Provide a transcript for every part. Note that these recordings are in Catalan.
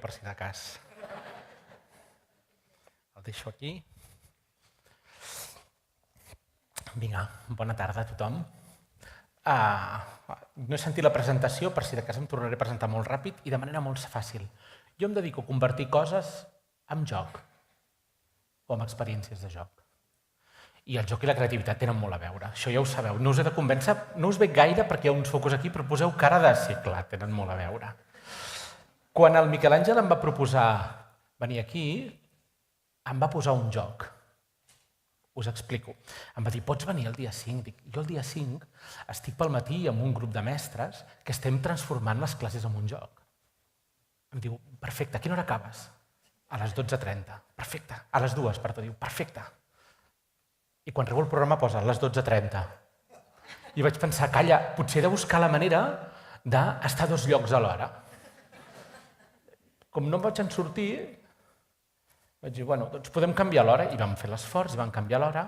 per si de cas. El deixo aquí. Vinga, bona tarda a tothom. No he sentit la presentació, per si de cas em tornaré a presentar molt ràpid i de manera molt fàcil. Jo em dedico a convertir coses en joc o en experiències de joc. I el joc i la creativitat tenen molt a veure, això ja ho sabeu. No us he de convèncer, no us veig gaire perquè hi ha uns focus aquí, però poseu cara de sí, clar, tenen molt a veure. Quan el Miquel Àngel em va proposar venir aquí, em va posar un joc. Us explico. Em va dir, pots venir el dia 5? Dic, jo el dia 5 estic pel matí amb un grup de mestres que estem transformant les classes en un joc. Em diu, perfecte, a quina hora acabes? A les 12:30. Perfecte. A les 2, perdó, diu, perfecte. I quan arribo al programa posa a les 12:30. I vaig pensar, calla, potser he de buscar la manera d'estar a 2 llocs alhora. Com no em vaig en sortir, vaig dir, bueno, doncs podem canviar l'hora. I vam fer l'esforç i vam canviar l'hora.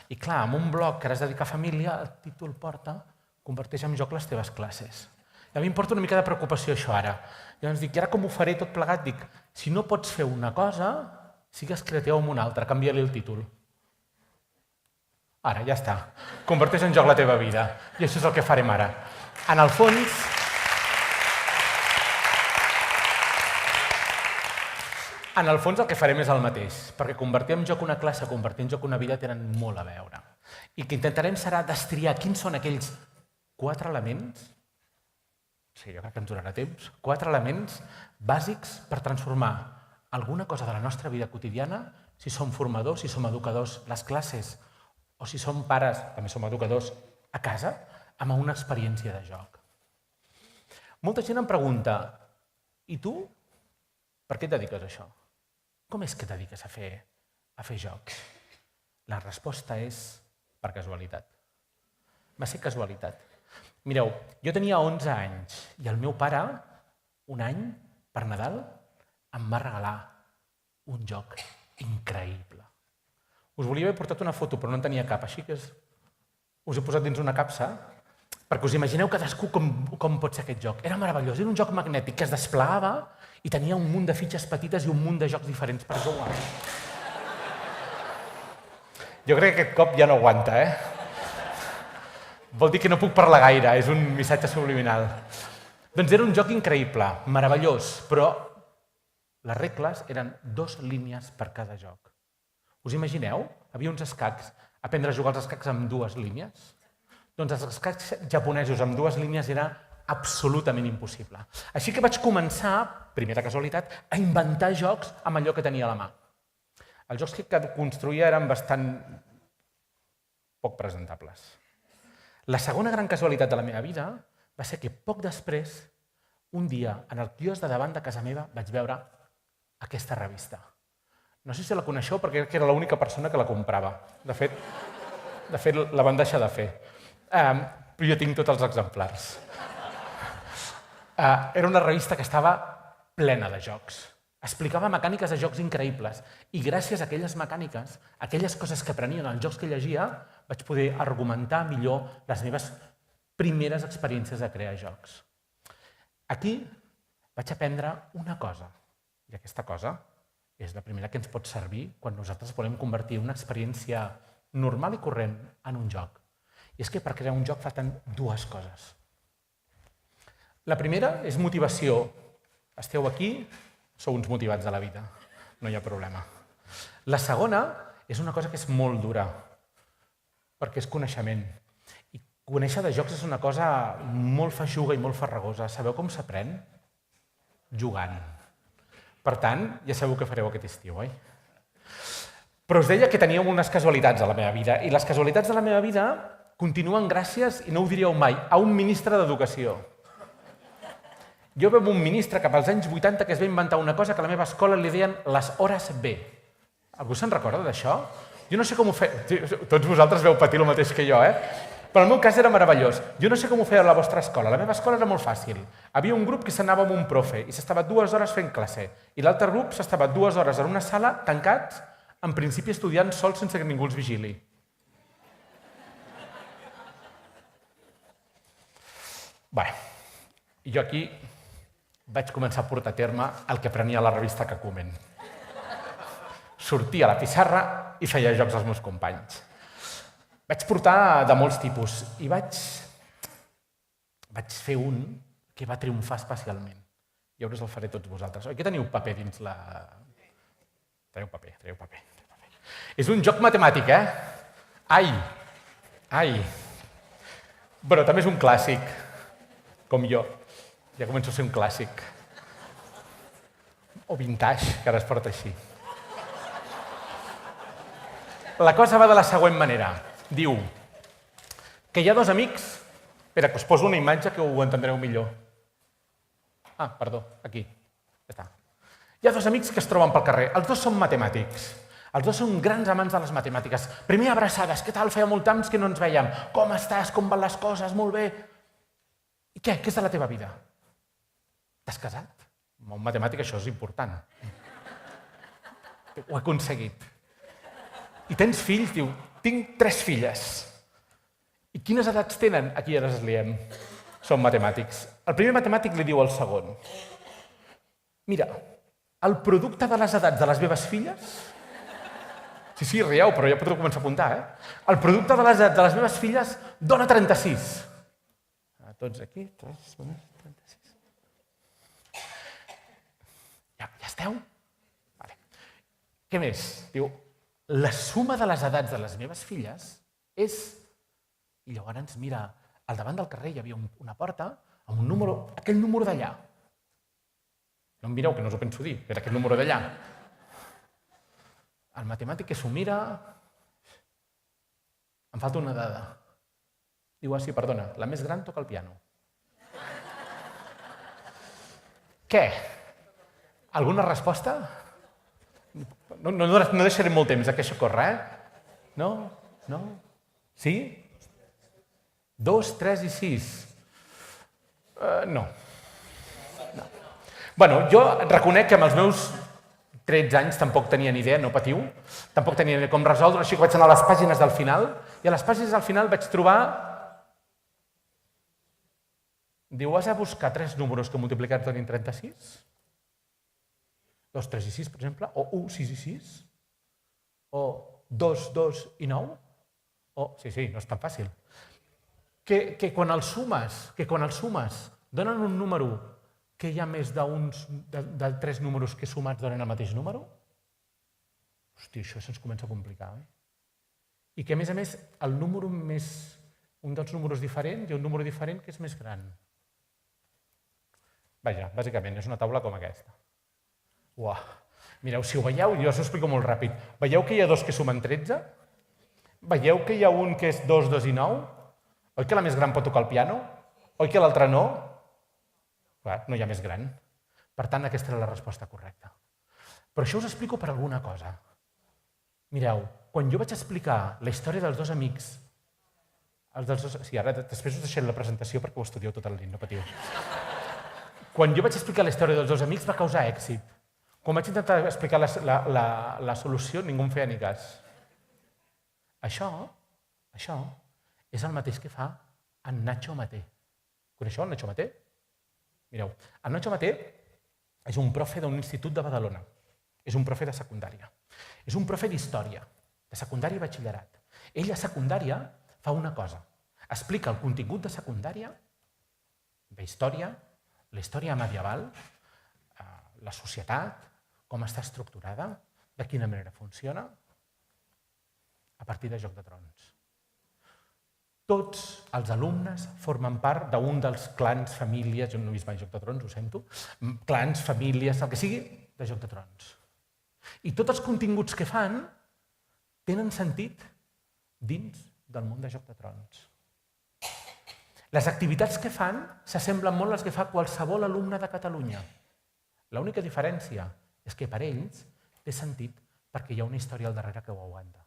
I clar, amb un blog que ara es dedica a família, el títol porta converteix en joc les teves classes. I a mi em porta una mica de preocupació això ara. Llavors dic, i ara com ho faré tot plegat? Dic, si no pots fer una cosa, sigues creatiu amb una altra, canvia-li el títol. Ara, ja està. Converteix en joc la teva vida. I això és el que farem ara. En el fons el que farem és el mateix, perquè convertir en joc una classe, convertir en joc una vida tenen molt a veure. I el que intentarem serà destriar quins són aquells 4 elements, sí, jo crec que ens donarà temps, 4 elements bàsics per transformar alguna cosa de la nostra vida quotidiana, si som formadors, si som educadors, les classes, o si som pares, també som educadors, a casa, amb una experiència de joc. Molta gent em pregunta, i tu, per què et dediques a això? Com és que et dediques a fer jocs? La resposta és per casualitat. Va ser casualitat. Mireu, jo tenia 11 anys i el meu pare, un any, per Nadal, em va regalar un joc increïble. Us volia haver portat una foto, però no en tenia cap, així que us he posat dins una capsa perquè us imagineu cadascú com pot ser aquest joc. Era meravellós, era un joc magnètic que es desplegava i tenia un munt de fitxes petites i un munt de jocs diferents per jugar. Jo crec que aquest cop ja no aguanta, Vol dir que no puc parlar gaire, és un missatge subliminal. Doncs era un joc increïble, meravellós, però les regles eren 2 línies per cada joc. Us imagineu? Havia uns escacs. Aprendre a jugar als escacs amb 2 línies? Doncs els escacs japonesos amb 2 línies era absolutament impossible. Així que vaig començar, primera casualitat, a inventar jocs amb allò que tenia a la mà. Els jocs que construïa eren bastant poc presentables. La segona gran casualitat de la meva vida va ser que poc després, un dia, en el quiosc de davant de casa meva, vaig veure aquesta revista. No sé si la coneixeu perquè crec que era l'única persona que la comprava. De fet, la van deixar de fer. Però jo tinc tots els exemplars. Era una revista que estava plena de jocs. Explicava mecàniques de jocs increïbles. I gràcies a aquelles mecàniques, aquelles coses que aprenien als jocs que llegia, vaig poder argumentar millor les meves primeres experiències de crear jocs. Aquí vaig aprendre una cosa. I aquesta cosa és la primera que ens pot servir quan nosaltres volem convertir una experiència normal i corrent en un joc. I és que per crear un joc falten 2 coses. La primera és motivació. Esteu aquí, sou uns motivats de la vida, no hi ha problema. La segona és una cosa que és molt dura, perquè és coneixement. I conèixer de jocs és una cosa molt feixuga i molt farragosa. Sabeu com s'aprèn? Jugant. Per tant, ja sabeu què fareu aquest estiu, oi? Però us deia que teníem unes casualitats a la meva vida, i les casualitats de la meva vida continuen gràcies, i no ho diríeu mai, a un ministre d'Educació. Jo veig un ministre cap als anys 80 que es va inventar una cosa que a la meva escola li deien les hores B. Algú se'n recorda d'això? Jo no sé com ho feia... Tots vosaltres veu patir el mateix que jo, Però en el meu cas era meravellós. Jo no sé com ho feia a la vostra escola. La meva escola era molt fàcil. Havia un grup que s'anava amb un profe i s'estava 2 hores fent classe. I l'altre grup s'estava 2 hores en una sala, tancats, en principi estudiant sols sense que ningú els vigili. Bé, jo aquí vaig començar a portar a terme el que prenia a la revista Cacumen. Sortia a la pissarra i feia jocs als meus companys. Vaig portar de molts tipus i vaig fer un que va triomfar especialment. I ara us el faré tots vosaltres. Oi que teniu paper dins la... Traieu paper. És un joc matemàtic, Ai! Però també és un clàssic, com jo. Ja començo a ser un clàssic. O vintage, que ara es porta així. La cosa va de la següent manera. Diu que hi ha dos amics... Espera, que us poso una imatge que ho entendreu millor. Ah, perdó, aquí. Ja està. Hi ha dos amics que es troben pel carrer. Els dos són matemàtics. Els dos són grans amants de les matemàtiques. Primer abraçades. Què tal? Feia molt temps que no ens veiem. Com estàs? Com van les coses? Molt bé. I què? Què és de la teva vida? T'has casat? Un matemàtic això és important. Ho he aconseguit. I tens fills? Diu, tinc 3 filles. I quines edats tenen? Aquí ara es liem. Són matemàtics. El primer matemàtic li diu al segon: mira, el producte de les edats de les meves filles... Sí, rieu, però ja podeu començar a apuntar, El producte de les edats de les meves filles dona 36. Tots aquí, 3, 36. Ja esteu? Vale. Què més? Diu, la suma de les edats de les meves filles és... I llavors mira, al davant del carrer hi havia una porta amb un número, aquell número d'allà. No em mireu, que no us ho penso dir, era aquell número d'allà. El matemàtic que s'ho mira... Em falta una dada. Diu, sí, perdona, la més gran toca el piano. Què? Alguna resposta? No deixaré molt temps que això corre, No? Sí? 2, 3 i 6. No. Bueno, jo reconec que amb els meus 13 anys tampoc tenia ni idea, no patiu, tampoc tenia ni idea com resoldre, així que vaig anar a les pàgines del final, i a les pàgines del final vaig trobar... Diu, has de buscar 3 números que multiplicats donin 36? 2, 3 i 6, per exemple, o 1, 6 i 6? O 2, 2 i 9? O, sí, no és tan fàcil. Que quan els sumes donen un número que hi ha més de 3 números que sumats donen el mateix número? Hòstia, això se'ns comença a complicar, I que, a més, un dels números diferents, hi ha un número diferent que és més gran. Vaja, bàsicament, és una taula com aquesta. Uah! Mireu, si ho veieu, jo us ho explico molt ràpid. Veieu que hi ha dos que sumen 13? Veieu que hi ha un que és 2, 2 i 9? Oi que la més gran pot tocar el piano? Oi que l'altra no? Clar, no hi ha més gran. Per tant, aquesta era la resposta correcta. Però això us explico per alguna cosa. Mireu, quan jo vaig explicar la història dels dos amics... Sí, ara després us deixaré la presentació perquè ho estudieu tot el dia, no patiu. Quan jo vaig explicar la història dels dos amics va causar èxit. Quan vaig intentar explicar la solució, ningú em feia ni cas. Això és el mateix que fa en Nacho Maté. Coneixeu el Nacho Maté? Mireu, el Nacho Maté és un profe d'un institut de Badalona. És un profe de secundària. És un profe d'història, de secundària i batxillerat. Ell a secundària fa una cosa. Explica el contingut de secundària, d'història, la història medieval, la societat, com està estructurada, de quina manera funciona, a partir de Joc de Trons. Tots els alumnes formen part d'un dels clans, famílies, jo no he vist mai Joc de Trons, ho sento, clans, famílies, el que sigui, de Joc de Trons. I tots els continguts que fan tenen sentit dins del món de Joc de Trons. Les activitats que fan s'assemblen molt a les que fa qualsevol alumne de Catalunya. L'única diferència és que per ells té sentit perquè hi ha una història al darrere que ho aguanta.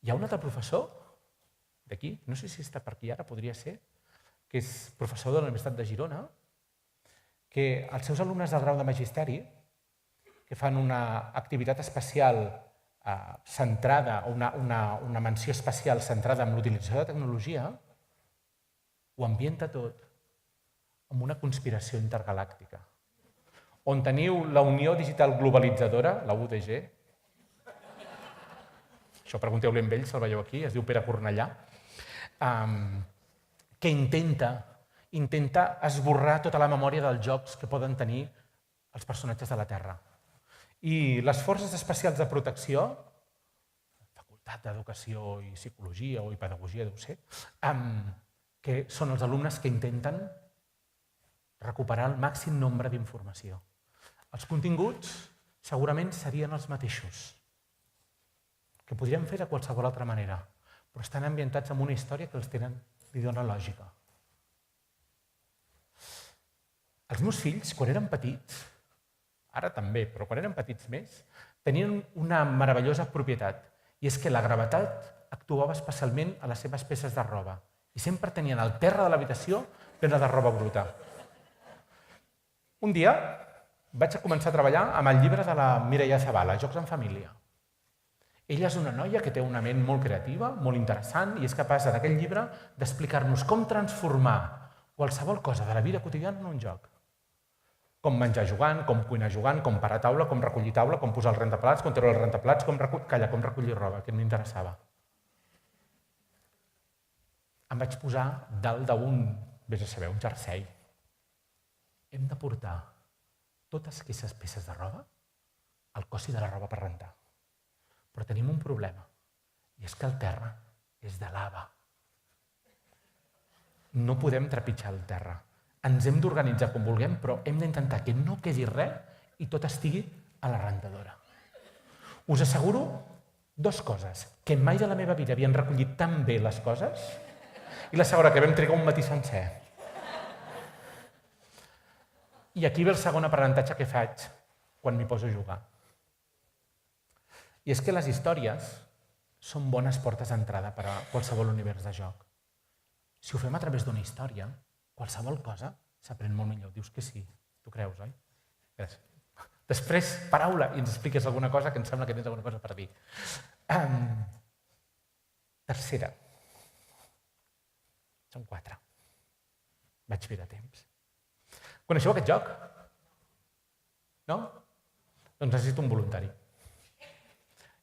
Hi ha un altre professor d'aquí, no sé si està per aquí ara, podria ser, que és professor de la Universitat de Girona, que els seus alumnes del grau de magisteri, que fan una activitat especial centrada, o una menció especial centrada en l'utilització de tecnologia, ho ambienta tot amb una conspiració intergalàctica, on teniu la Unió Digital Globalitzadora, la UDG, això pregunteu-li amb ell, se'l veieu aquí, es diu Pere Cornellà, que intenta esborrar tota la memòria dels jocs que poden tenir els personatges de la Terra. I les forces especials de protecció, Facultat d'Educació i Psicologia o Pedagogia, deu ser, que són els alumnes que intenten recuperar el màxim nombre d'informació. Els continguts segurament serien els mateixos, que podríem fer de qualsevol altra manera, però estan ambientats en una història que li dona lògica. Els meus fills, quan eren petits, ara també, però quan eren petits més, tenien una meravellosa propietat, i és que la gravetat actuava especialment a les seves peces de roba, i sempre tenien el terra de l'habitació plena de roba bruta. Un dia vaig començar a treballar amb el llibre de la Mireia Zabala, Jocs en família. Ella és una noia que té una ment molt creativa, molt interessant, i és capaç en aquell llibre d'explicar-nos com transformar qualsevol cosa de la vida quotidiana en un joc. Com menjar jugant, com cuinar jugant, com parar taula, com recollir taula, com posar el rentaplats, com treure el rentaplats, com recollir roba, que m'interessava. Em vaig posar dalt d'un, vés a saber, un jersei. Hem de portar totes aquestes peces de roba al cossi de la roba per rentar. Però tenim un problema, i és que el terra és de lava. No podem trepitjar el terra. Ens hem d'organitzar com vulguem, però hem d'intentar que no quedi res i tot estigui a la rentadora. Us asseguro dues coses, que mai de la meva vida havien recollit tan bé les coses, i la segona, que vam trigar un matí sencer. I aquí ve el segon aprenentatge que faig quan m'hi poso a jugar. I és que les històries són bones portes d'entrada per a qualsevol univers de joc. Si ho fem a través d'una història, qualsevol cosa s'aprèn molt millor. Dius que sí, tu creus, oi? Gràcies. Després, paraula, i ens expliques alguna cosa, que em sembla que tens alguna cosa per dir. Tercera. Són 4. Vaig bé de temps. Coneixeu aquest joc? No? Doncs necessito un voluntari.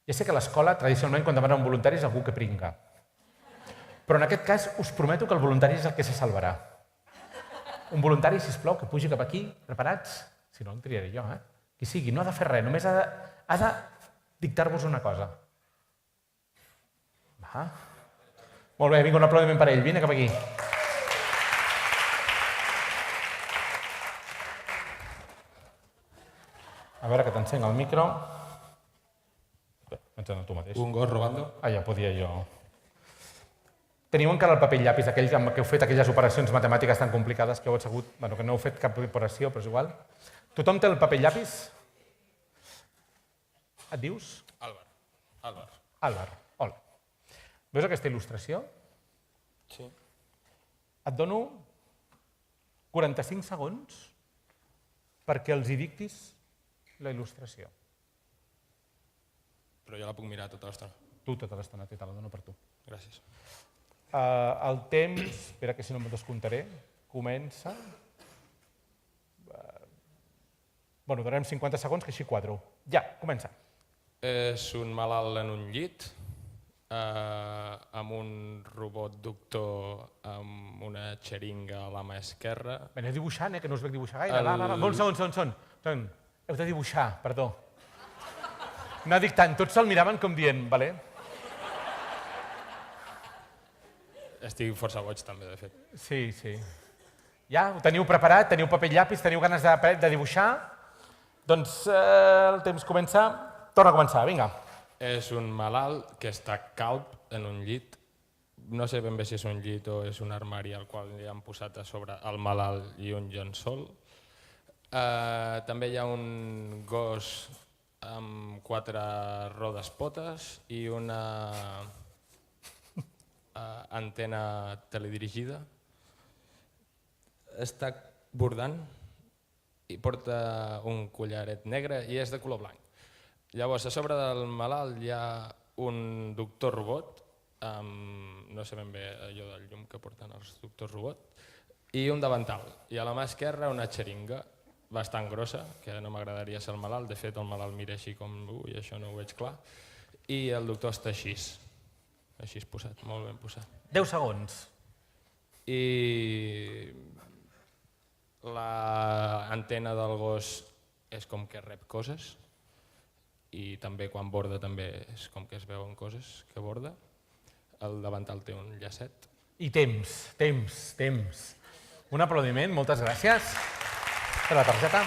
Ja sé que a l'escola, tradicionalment, quan demanen voluntaris, algú que pringa. Però en aquest cas, us prometo que el voluntari és el que se salvarà. Un voluntari, sisplau, que pugi cap aquí, preparats? Si no, el triaré jo, Qui sigui, no ha de fer res, només ha de dictar-vos una cosa. Va. Molt bé, vinga, un aplaudiment per ell. Vine cap aquí. A veure que t'encenc el micro. M'encén tu mateix. Un gos robando. Ja podia jo. Teniu encara el paper i llapis, aquell amb què heu fet aquelles operacions matemàtiques tan complicades que heu assegut, que no heu fet cap operació, però és igual. Tothom té el paper i llapis? Et dius? Àlvar. Àlvar, hola. Veus aquesta il·lustració? Sí. Et dono 45 segons perquè els hi dictis la il·lustració. Però jo la puc mirar tota l'estona. Tu tota l'estona, te la dono per tu. Gràcies. El temps, espera que si no me'n descomptaré, comença... Bueno, donarem 50 segons, que així quadro. Ja, comença. És un malalt en un llit, amb un robot doctor amb una xeringa a la mà esquerra. Aneu dibuixant, que no us veig dibuixar gaire. Un segon. Heu de dibuixar, perdó. No dic tant, tots se'l miraven com dient, vale? Estic força boig també, de fet. Sí. Ja, ho teniu preparat? Teniu paper i llapis? Teniu ganes de dibuixar? Doncs el temps comença. Torna a començar, vinga. És un malalt que està calb en un llit. No sé ben bé si és un llit o és un armari al qual li han posat a sobre el malalt i un llençol. També hi ha un gos amb 4 rodes potes i una antena teledirigida. Està bordant i porta un collaret negre i és de color blanc. Llavors, a sobre del malalt hi ha un doctor robot, no sé ben bé allò del llum que porten els doctors robot, i un davantal. I a la mà esquerra una xeringa bastant grossa, que no m'agradaria ser el malalt, de fet el malalt mira així com, ui, això no ho veig clar, i el doctor està així posat, molt ben posat. 10 segons. I l'antena del gos és com que rep coses i també quan borda també és com que es veuen coses que borda. El davantal té un llacet. I temps. Un aplaudiment, moltes gràcies per la targeta.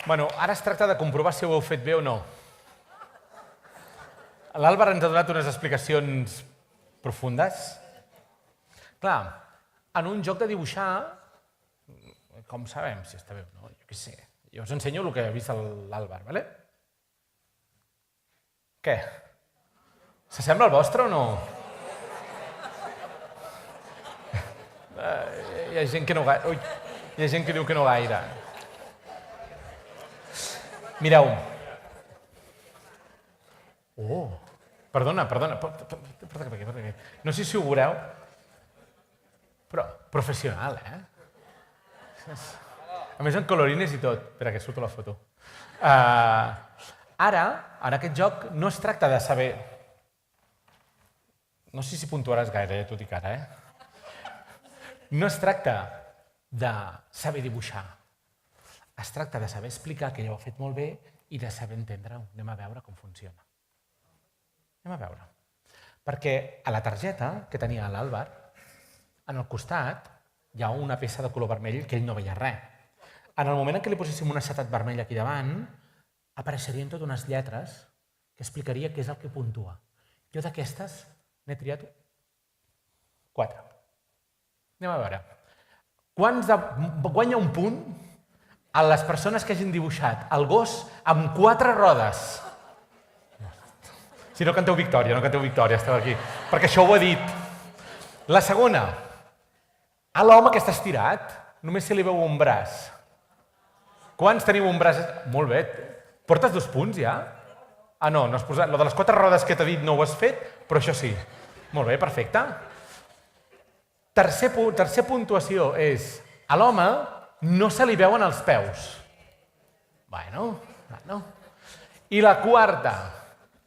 Bueno, ara es tracta de comprovar si ho heu fet bé o no. L'Àlvar ens ha donat unes explicacions profundes. Clar, en un joc de dibuixar, com sabem si està bé o no? Jo què sé. Jo us ensenyo el que ha vist l'Àlvar, ¿vale? Què? S'assembla al vostre o no? Hi ha gent que no gaire. Ui, hi ha gent que diu que no gaire. Mireu. Oh, perdona. No sé si ho veureu, però professional, eh? A més, en colorines i tot. Espera, que surto la foto. Ara, en aquest joc, no es tracta de saber... No sé si puntuaràs gaire, ja t'ho dic ara, No es tracta de saber dibuixar. Es tracta de saber explicar que ja ho ha fet molt bé i de saber entendre-ho. Anem a veure com funciona. Anem a veure. Perquè a la targeta que tenia l'Àlvar, en el costat hi ha una peça de color vermell que ell no veia res. En el moment en què li poséssim un aixetat vermell aquí davant, apareixerien totes unes lletres que explicaria què és el que puntua. Jo d'aquestes n'he triat 4. Anem a veure. Guanya un punt a les persones que hagin dibuixat el gos amb 4 rodes. Si no canteu victòria, esteu aquí. Perquè això ho he dit. La segona, a l'home que està estirat, només se li veu un braç. Quants teniu un braç? Molt bé. Portes 2 punts ja? Ah, no has posat... Lo de les 4 rodes que t'he dit no ho has fet, però això sí. Molt bé, perfecte. Tercer puntuació és a l'home no se li veuen els peus. Bueno. I la quarta,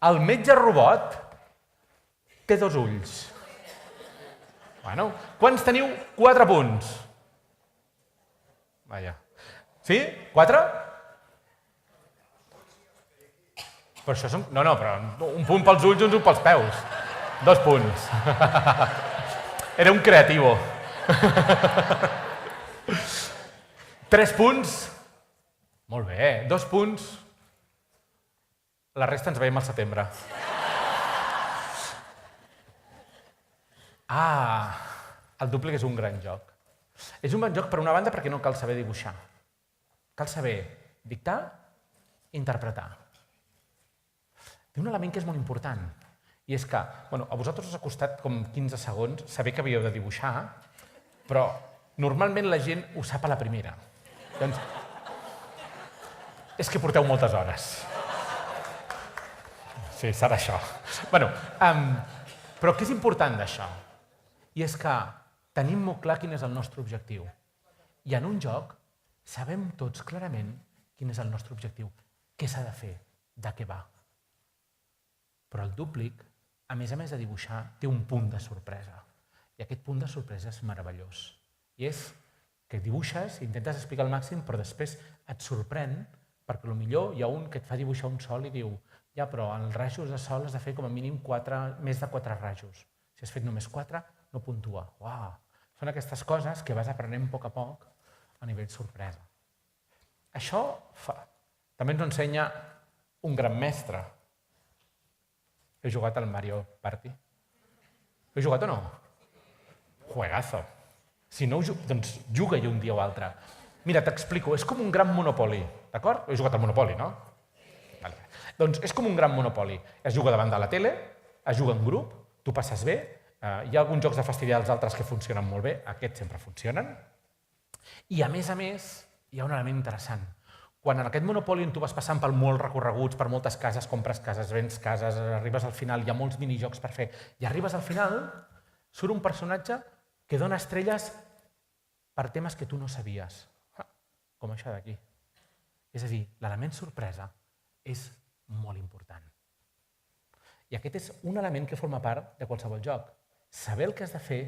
el metge robot té 2 ulls. Bueno, quants teniu 4 punts? Vaja. Sí? 4? Però això són... No, però un punt pels ulls i un punt pels peus. 2 punts. Era un creativo. 3 punts. Molt bé. 2 punts. La resta ens veiem al setembre. El dúplic és un gran joc. És un bon joc, per una banda, perquè no cal saber dibuixar. Cal saber dictar i interpretar. Té un element que és molt important, i és que, a vosaltres us ha costat com 15 segons saber que havíeu de dibuixar, però normalment la gent ho sap a la primera. Doncs és que porteu moltes hores. Sí, serà això. Però què és important d'això? I és que tenim molt clar quin és el nostre objectiu. I en un joc sabem tots clarament quin és el nostre objectiu, què s'ha de fer, de què va. Però el dúplic, a més de dibuixar, té un punt de sorpresa. I aquest punt de sorpresa és meravellós. I és que dibuixes, intentes explicar al màxim, però després et sorprèn, perquè potser hi ha un que et fa dibuixar un sol i diu ja, però en els rajos de sol has de fer com a mínim més de 4 rajos. Si has fet només 4, no puntua. Uau! Són aquestes coses que vas aprenent a poc a nivell sorpresa. Això també ens ho ensenya un gran mestre. He jugat al Mario Party. He jugat o no? Juegazo. Si no, doncs juga-hi un dia o altre. Mira, t'explico, és com un gran Monopoli, d'acord? He jugat al Monopoli, no? Vale. Doncs és com un gran Monopoli. Es juga davant de la tele, es juga en grup, tu passes bé, hi ha alguns jocs de fastidiar els altres que funcionen molt bé, aquests sempre funcionen, i a més, hi ha un element interessant. Quan en aquest monopoli on tu vas passant per molts recorreguts, per moltes cases, compres cases, vens cases, arribes al final, hi ha molts minijocs per fer, i arribes al final, surt un personatge que dona estrelles per temes que tu no sabies. Com això d'aquí. És a dir, l'element sorpresa és molt important. I aquest és un element que forma part de qualsevol joc. Saber el que has de fer,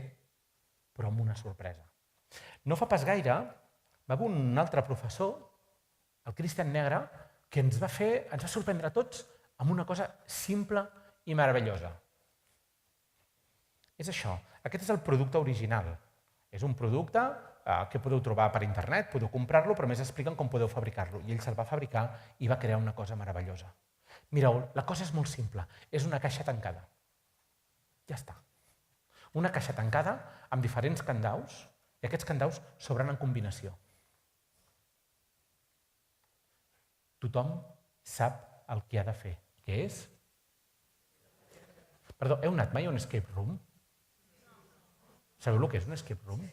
però amb una sorpresa. No fa pas gaire va haver un altre professor, el Cristian Negre, que ens va sorprendre a tots amb una cosa simple i meravellosa. És això. Aquest és el producte original. És un producte que podeu trobar per internet, podeu comprar-lo, però més expliquen com podeu fabricar-lo. I ell se'l va fabricar i va crear una cosa meravellosa. Mireu, la cosa és molt simple. És una caixa tancada. Ja està. Una caixa tancada amb diferents candaus i aquests candaus s'obren en combinació. Tothom sap el que ha de fer, que és... Perdó, heu anat mai a un escape room? Sabeu el que és un escape room?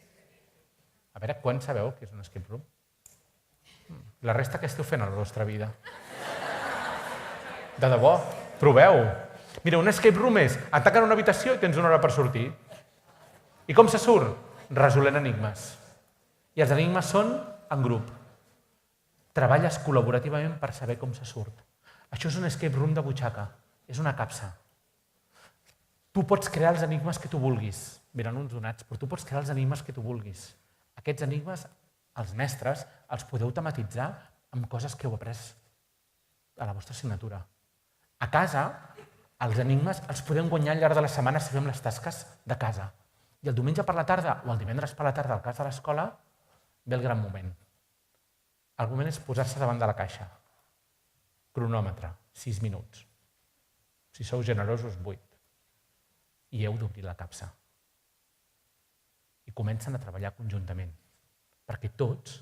A veure, quan sabeu què és un escape room? La resta què esteu fent a la vostra vida? De debò, proveu. Mira, un escape room és et tanquen una habitació i tens una hora per sortir. I com se surt? Resolent enigmes. I els enigmes són en grup. Treballes col·laborativament per saber com se surt. Això és un escape room de butxaca. És una capsa. Tu pots crear els enigmes que tu vulguis. Venen uns donats, però tu pots crear els enigmes que tu vulguis. Aquests enigmes, els mestres, els podeu tematitzar amb coses que heu après a la vostra assignatura. A casa, els enigmes els podem guanyar al llarg de la setmana si fem les tasques de casa. I el diumenge per la tarda o el divendres per la tarda al cas de l'escola ve el gran moment. El moment és posar-se davant de la caixa. Cronòmetre, 6 minuts. Si sou generosos, 8. I heu d'obrir la capsa. I comencen a treballar conjuntament. Perquè tots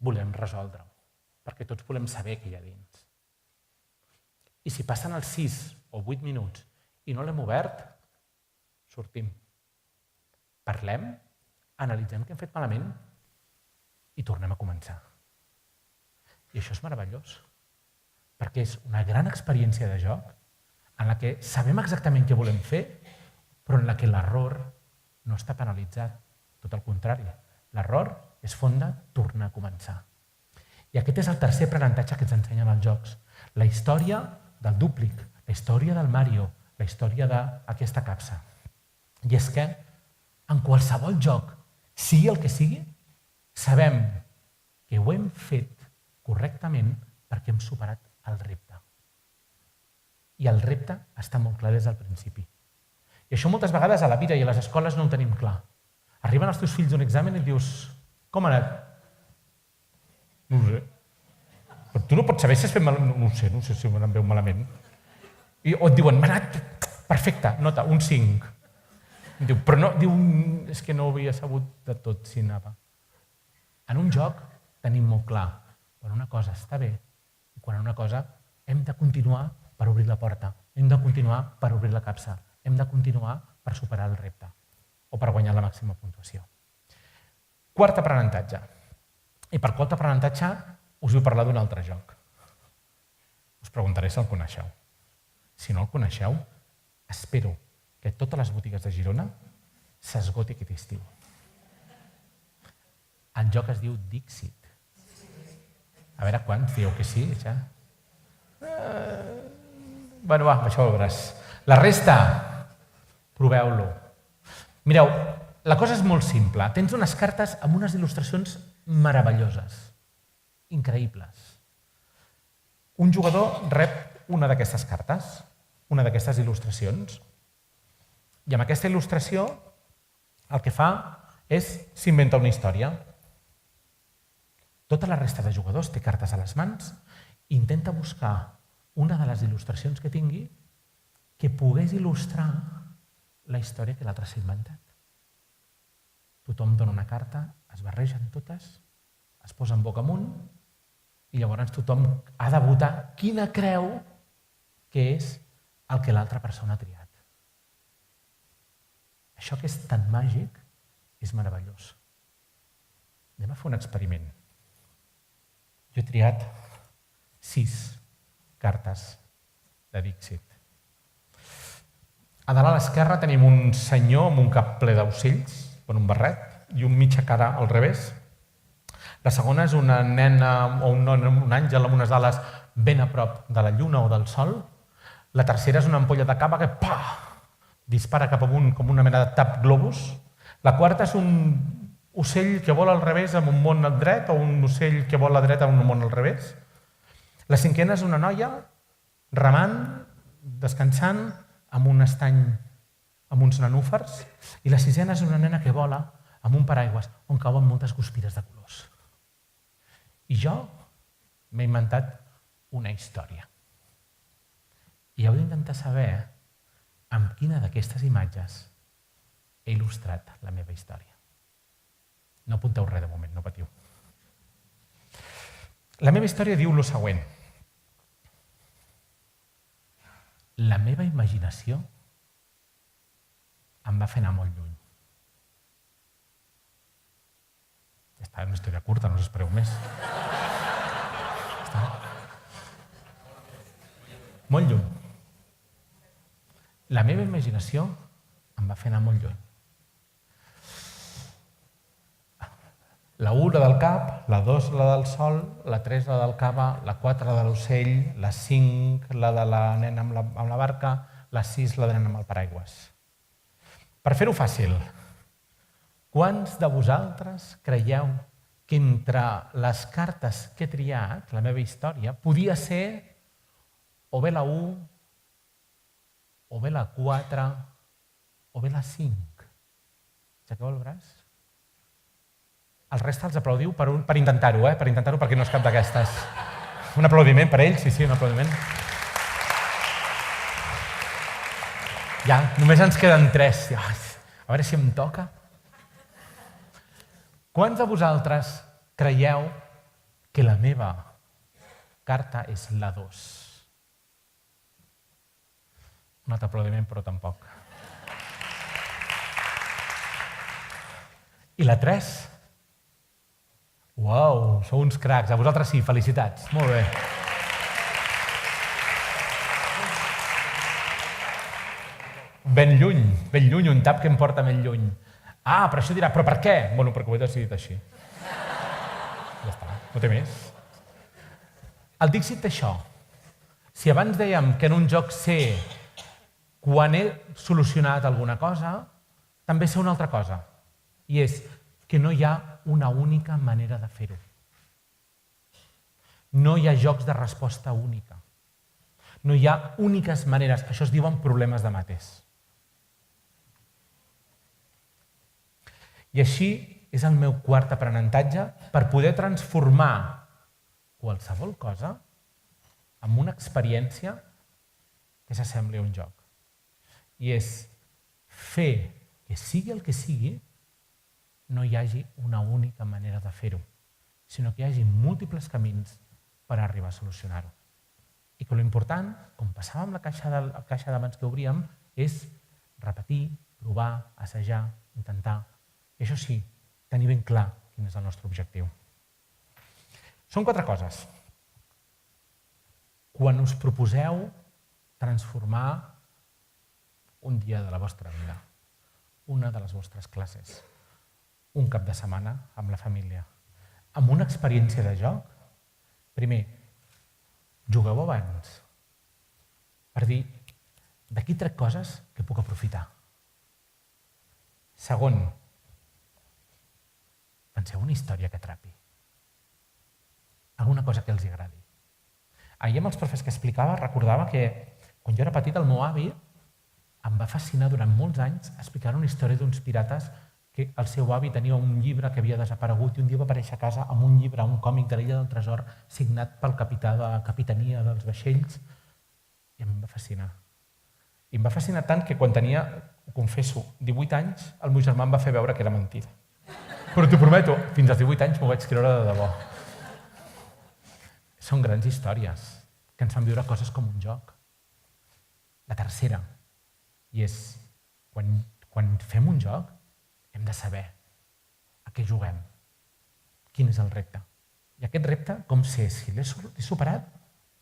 volem resoldre-ho. Perquè tots volem saber què hi ha dins. I si passen els 6 o 8 minuts i no l'hem obert, sortim. Parlem, analitzem què hem fet malament i tornem a començar. I això és meravellós, perquè és una gran experiència de joc en la que sabem exactament què volem fer, però en la que l'error no està penalitzat. Tot el contrari, l'error és font de tornar a començar. I aquest és el tercer aprenentatge que ens ensenyen els jocs. La història del Dúplic, la història del Mario, la història d'aquesta capsa. I és que en qualsevol joc, sigui el que sigui, sabem que ho hem fet correctament perquè hem superat el repte. I el repte està molt clar des del principi. I això moltes vegades a la vida i a les escoles no ho tenim clar. Arriben els teus fills d'un examen i et dius com ha anat? No ho sé. Però tu no pots saber si has fet malament. No sé si m'han veu malament. O et diuen, m'ha anat perfecte, nota, un 5. Diu, però no, diu, és que no havia sabut de tot si anava. En un joc tenim molt clar quan una cosa està bé i quan una cosa hem de continuar per obrir la porta, hem de continuar per obrir la capsa, hem de continuar per superar el repte o per guanyar la màxima puntuació. Quart aprenentatge. I per quart aprenentatge us vull parlar d'un altre joc. Us preguntaré si el coneixeu. Si no el coneixeu, espero que a totes les botigues de Girona s'esgoti aquest estiu. El joc es diu Dixit. A veure quants dieu que sí, ja. Bueno, va, això ho veuràs. La resta, proveu-lo. Mireu, la cosa és molt simple. Tens unes cartes amb unes il·lustracions meravelloses, increïbles. Un jugador rep una d'aquestes cartes, una d'aquestes il·lustracions, i amb aquesta il·lustració el que fa és s'inventa una història. Tota la resta de jugadors té cartes a les mans i intenta buscar una de les il·lustracions que tingui que pogués il·lustrar la història que l'altre s'ha inventat. Tothom dona una carta, es barregen totes, es posen boca amunt i llavors tothom ha de votar quina creu que és el que l'altra persona ha triat. Això que és tan màgic és meravellós. Anem a fer un experiment. Jo he triat 6 cartes de Dixit. A dalt a l'esquerra tenim un senyor amb un cap ple d'ocells, amb un barret, i un mitja cara al revés. La segona és una nena o un àngel amb unes ales ben a prop de la lluna o del sol. La tercera és una ampolla de cava que dispara cap amunt com una mena de tap globus. La quarta és un ocell que vola al revés amb un món al dret o un ocell que vola a dreta amb un món al revés. La cinquena és una noia remant, descansant, amb un estany amb uns nenúfars. I la sisena és una nena que vola amb un paraigües on cauen moltes guspires de colors. I jo m'he inventat una història. I heu d'intentar saber amb quina d'aquestes imatges he il·lustrat la meva història. No apunteu res de moment, no patiu. La meva història diu el següent. La meva imaginació em va fer anar molt lluny. Ja està, una història curta, no us espereu més. Ja està. Molt lluny. La meva imaginació em va fer anar molt lluny. La 1, la del cap, la 2, la del sol, la 3, la del cava, la 4, la de l'ocell, la 5, la de la nena amb la barca, la 6, la de nena amb el paraigües. Per fer-ho fàcil, quants de vosaltres creieu que entre les cartes que he triat, la meva història, podia ser o bé la 1, o bé la 4, o bé la 5? Aixequeu el braç. El resta els aplaudiu per intentar-ho, per intentar-ho perquè no és cap d'aquestes. Un aplaudiment per ells, sí, un aplaudiment. Ja, només ens queden 3. A veure si em toca. Quants de vosaltres creieu que la meva carta és la 2? Un altre aplaudiment, però tampoc. I la 3? Uau, sou uns cracs. A vosaltres sí, felicitats. Molt bé. Ben lluny, un tap que em porta ben lluny. Ah, però això dirà, però per què? Bueno, perquè ho he decidit així. Ja està, no té més. El Dixit té això. Si abans dèiem que en un joc sé quan he solucionat alguna cosa, també sé una altra cosa. I és que no hi ha una única manera de fer-ho. No hi ha jocs de resposta única. No hi ha úniques maneres. Això es diuen problemes de mates. I així és el meu quart aprenentatge per poder transformar qualsevol cosa en una experiència que s'assembli a un joc. I és fer que sigui el que sigui, no hi hagi una única manera de fer-ho, sinó que hi hagi múltiples camins per arribar a solucionar-ho. I que l'important, com passava amb la caixa d'abans que obríem, és repetir, provar, assajar, intentar. I això sí, tenir ben clar quin és el nostre objectiu. Són 4 coses. Quan us proposeu transformar un dia de la vostra vida, una de les vostres classes, un cap de setmana amb la família, amb una experiència de joc, primer, jugueu abans per dir d'aquí trec coses que puc aprofitar. Segon, penseu una història que atrapi. Alguna cosa que els agradi. Ahir amb els profes que explicava recordava que quan jo era petit el meu avi em va fascinar durant molts anys explicar una història d'uns pirates que el seu avi tenia un llibre que havia desaparegut i un dia va aparèixer a casa amb un llibre, un còmic de l'Illa del Tresor signat pel capità de la capitania dels vaixells i em va fascinar. I em va fascinar tant que quan tenia, ho confesso, 18 anys, el meu germà em va fer veure que era mentida. Però t'ho prometo, fins als 18 anys m'ho vaig creure de debò. Són grans històries que ens fan viure coses com un joc. La tercera, i és quan fem un joc, hem de saber a què juguem, quin és el repte. I aquest repte, com sé si l'he superat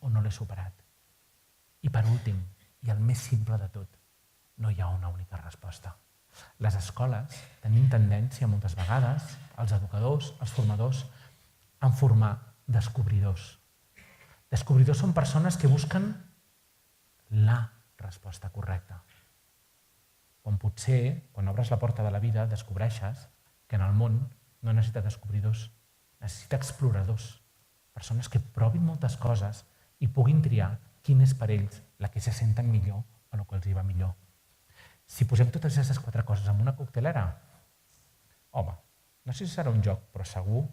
o no l'he superat? I per últim, i el més simple de tot, no hi ha una única resposta. Les escoles tenim tendència moltes vegades, els educadors, els formadors, a formar descobridors. Descobridors són persones que busquen la resposta correcta. Quan potser, quan obres la porta de la vida, descobreixes que en el món no necessita descobridors, necessita exploradors, persones que provin moltes coses i puguin triar quin és per ells la que se senten millor o el que els hi va millor. Si posem totes aquestes 4 coses en una coctelera, home, no sé si serà un joc, però segur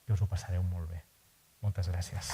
que us ho passareu molt bé. Moltes gràcies.